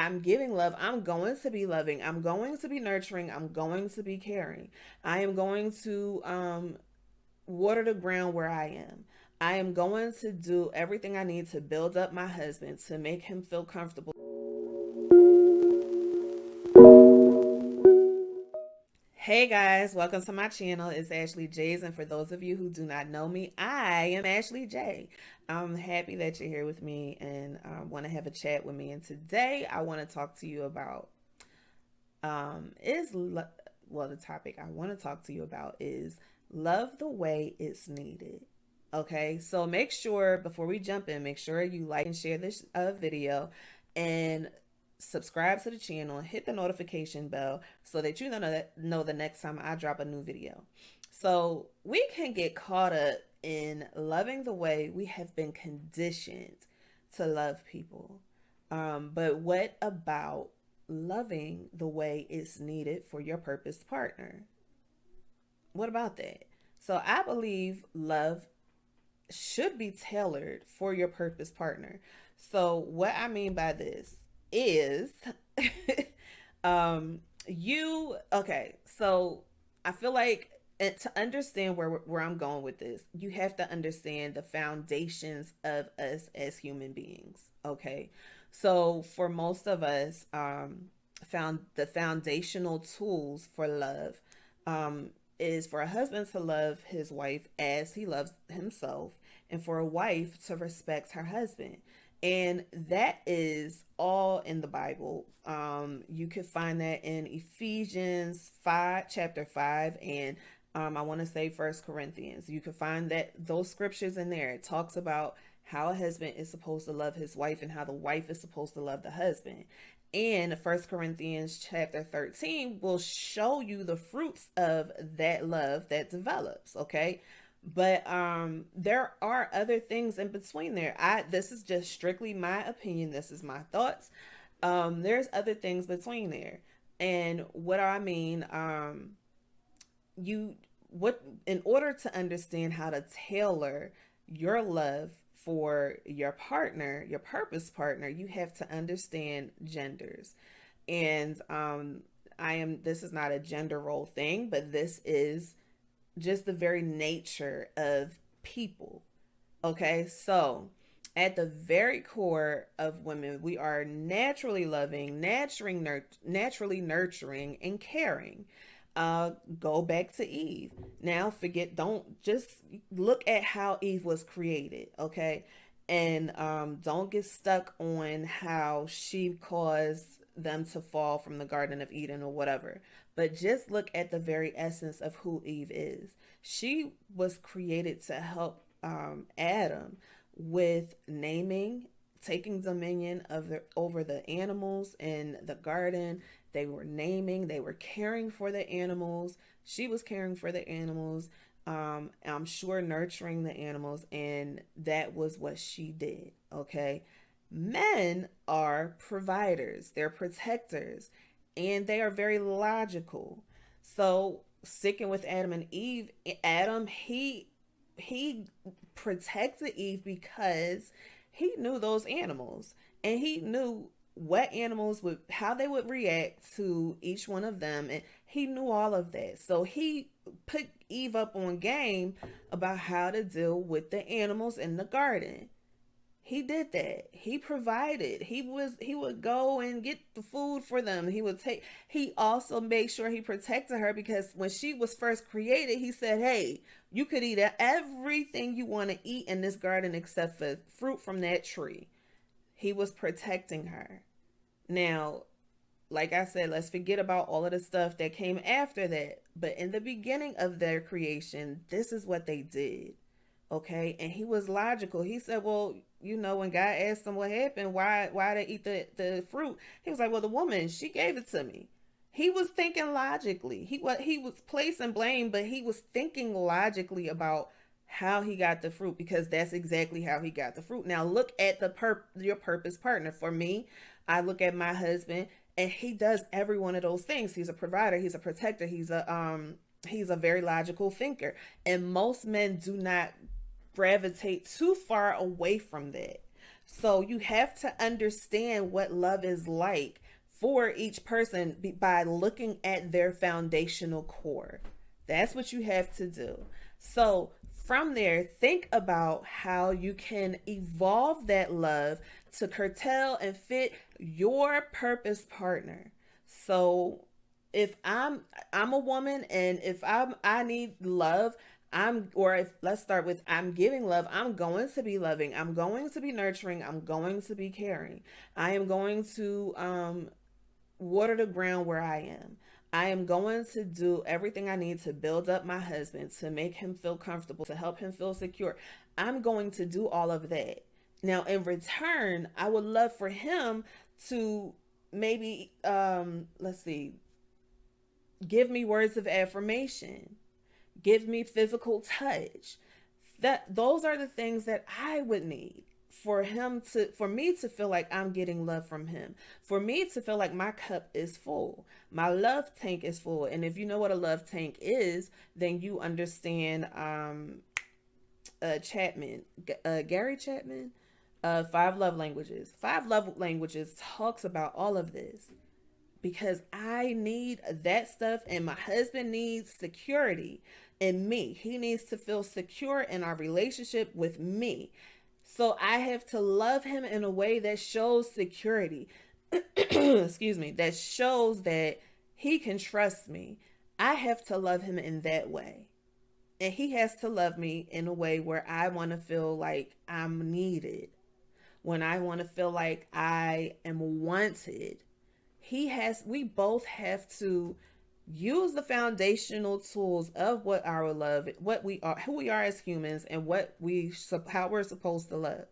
I'm giving love. I'm going to be loving. I'm going to be nurturing. I'm going to be caring. I am going to water the ground where I am. I am going to do everything I need to build up my husband to make him feel comfortable. Hey guys, welcome to my channel. It's Ashley J's, and for those of you who do not know me, I am Ashley J. I'm happy that you're here with me and want to have a chat with me. And today I want to talk to you about well, the topic I want to talk to you about is love the way it's needed. Okay, so make sure before we jump in, make sure you like and share this video and subscribe to the channel and hit the notification bell so that you know the next time I drop a new video. So we can get caught up in loving the way we have been conditioned to love people. But what about loving the way it's needed for your purpose partner? What about that? So I believe love should be tailored for your purpose partner. So what I mean by this is you okay, so I feel like to understand where I'm going with this, you have to understand the foundations of us as human beings. Okay, so for most of us, found the foundational tools for love is for a husband to love his wife as he loves himself, and for a wife to respect her husband. And that is all in the Bible. You can find that in Ephesians 5, chapter 5, and I want to say First Corinthians. You can find that those scriptures in there. It talks about how a husband is supposed to love his wife and how the wife is supposed to love the husband. And First Corinthians chapter 13 will show you the fruits of that love that develops, okay? But there are other things in between there. I This is just strictly my opinion. This is my thoughts. There's other things between there. And what I mean, you what in order to understand how to tailor your love for your partner, your purpose partner, you have to understand genders. And I am this is not a gender role thing, but this is just the very nature of people. Okay, so at the very core of women, we are naturally loving, naturally nurturing, and caring. Go back to Eve. Now, don't just look at how Eve was created, okay? And don't get stuck on how she caused them to fall from the Garden of Eden or whatever. But just look at the very essence of who Eve is. She was created to help Adam with naming, taking dominion over the animals in the garden. They were naming, they were caring for the animals. She was caring for the animals. I'm sure nurturing the animals, and that was what she did. Okay. Men are providers, they're protectors, and they are very logical. So, sticking with Adam and Eve, Adam, he protected Eve because he knew those animals, and he knew what animals would how they would react to each one of them, and he knew all of that. So he put Eve up on game about how to deal with the animals in the garden. He did that. He provided. He would go and get the food for them. He also made sure he protected her, because when she was first created, he said, "Hey, you could eat everything you want to eat in this garden except for fruit from that tree." He was protecting her. Now, like I said, let's forget about all of the stuff that came after that. But in the beginning of their creation, this is what they did. Okay. And he was logical. He said, well, when God asked him what happened, why they eat the fruit, he was like, well, the woman, she gave it to me. He was thinking logically. He was placing blame, but he was thinking logically about how he got the fruit, because that's exactly how he got the fruit. Now look at your purpose partner. For me, I look at my husband, and he does every one of those things. He's a provider, he's a protector, he's a very logical thinker. And most men do not gravitate too far away from that. So you have to understand what love is like for each person by looking at their foundational core. That's what you have to do. So from there, think about how you can evolve that love to curtail and fit your purpose partner. So if I'm a woman, and if I need love, or if, let's start with, I'm giving love, I'm going to be loving, I'm going to be nurturing, I'm going to be caring. I am going to water the ground where I am. I am going to do everything I need to build up my husband, to make him feel comfortable, to help him feel secure. I'm going to do all of that. Now, in return, I would love for him to maybe, let's see, give me words of affirmation, give me physical touch. Those are the things that I would need for me to feel like I'm getting love from him, for me to feel like my cup is full, my love tank is full. And if you know what a love tank is, then you understand Chapman, Gary Chapman, Five Love Languages. Five Love Languages talks about all of this, because I need that stuff, and my husband needs security in me. He needs to feel secure in our relationship with me. So I have to love him in a way that shows security. Excuse me, that shows that he can trust me. I have to love him in that way. And he has to love me in a way where I want to feel like I'm needed, when I want to feel like I am wanted. We both have to use the foundational tools of what our love, what we are, who we are as humans, and how we're supposed to love,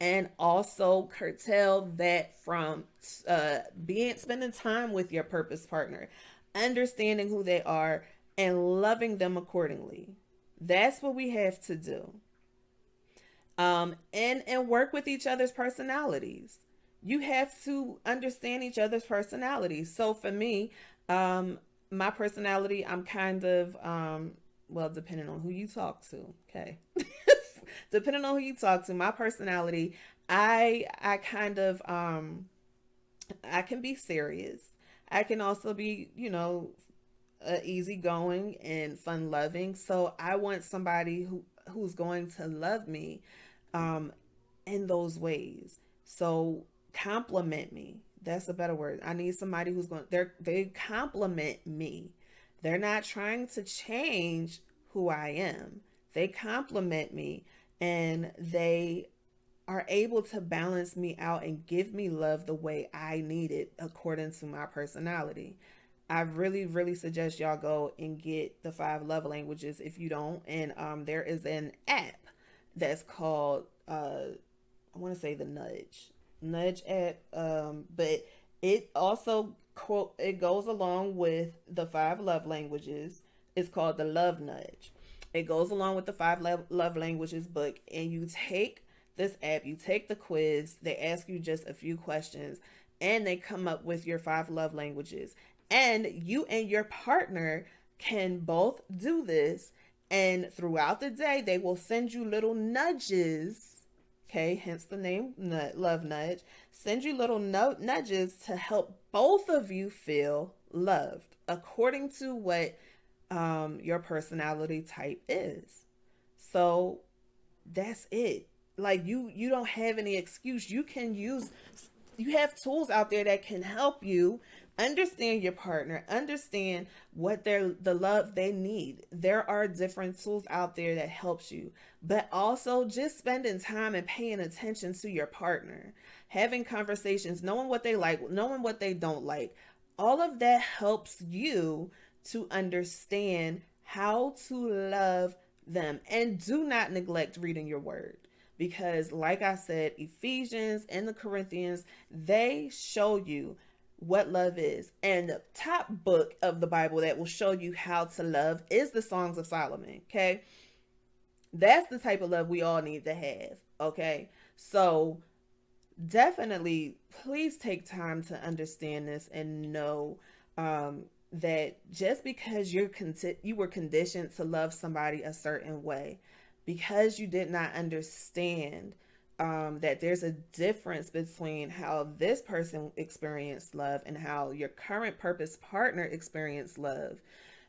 and also curtail that from being spending time with your purpose partner, understanding who they are and loving them accordingly. That's what we have to do. And work with each other's personalities. You have to understand each other's personalities. So for me, my personality, I'm kind of well, depending on who you talk to, okay. Depending on who you talk to, my personality, I kind of I can be serious. I can also be, easygoing and fun loving. So I want somebody who's going to love me um, in those ways. So compliment me. That's a better word. I need somebody who's going. They compliment me. They're not trying to change who I am. They compliment me, and they are able to balance me out and give me love the way I need it according to my personality. I really, really suggest y'all go and get the Five Love Languages if you don't. And there is an app that's called I want to say the Nudge app, but it also quote it goes along with the Five Love Languages. It's called the Love Nudge. It goes along with the Love Languages book, and you take this app, you take the quiz. They ask you just a few questions, and they come up with your five love languages. And you and your partner can both do this, and throughout the day, they will send you little nudges. Okay, hence the name Love Nudge. Send you little nudges to help both of you feel loved according to what your personality type is. So that's it. Like you don't have any excuse. You have tools out there that can help you understand your partner, understand what the love they need. There are different tools out there that helps you, but also just spending time and paying attention to your partner, having conversations, knowing what they like, knowing what they don't like. All of that helps you to understand how to love them. And do not neglect reading your word, because like I said, Ephesians and the Corinthians, they show you what love is. And the top book of the Bible that will show you how to love is the Songs of Solomon. Okay, that's the type of love we all need to have. Okay, so definitely please take time to understand this and know that just because you were conditioned to love somebody a certain way, because you did not understand that there's a difference between how this person experienced love and how your current purpose partner experienced love.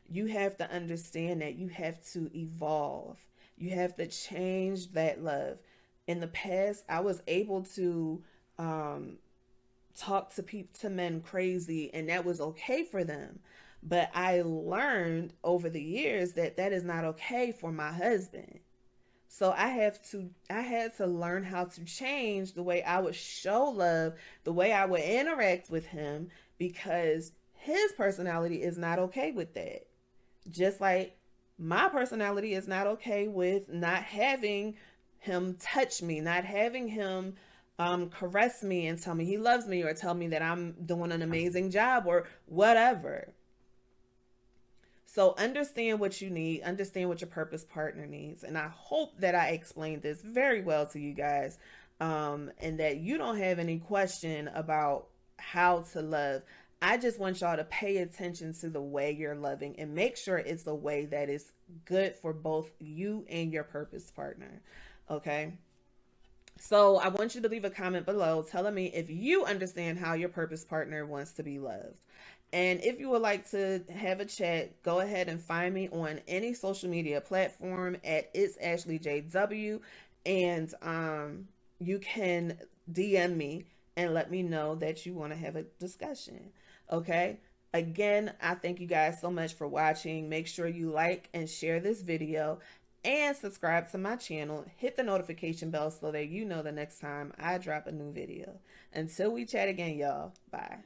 You have to understand that you have to evolve. You have to change that love. In the past, I was able to um, talk to men crazy, and that was okay for them. But I learned over the years that that is not okay for my husband. So I had to learn how to change the way I would show love, the way I would interact with him, because his personality is not okay with that. Just like my personality is not okay with not having him touch me, not having him caress me and tell me he loves me or tell me that I'm doing an amazing job or whatever. So understand what you need, understand what your purpose partner needs. And I hope that I explained this very well to you guys, and that you don't have any question about how to love. I just want y'all to pay attention to the way you're loving and make sure it's a way that is good for both you and your purpose partner. Okay. So I want you to leave a comment below telling me if you understand how your purpose partner wants to be loved. And if you would like to have a chat, go ahead and find me on any social media platform at It's Ashley JW. And you can DM me and let me know that you want to have a discussion. Okay. Again, I thank you guys so much for watching. Make sure you like and share this video and subscribe to my channel. Hit the notification bell so that you know the next time I drop a new video. Until we chat again, y'all. Bye.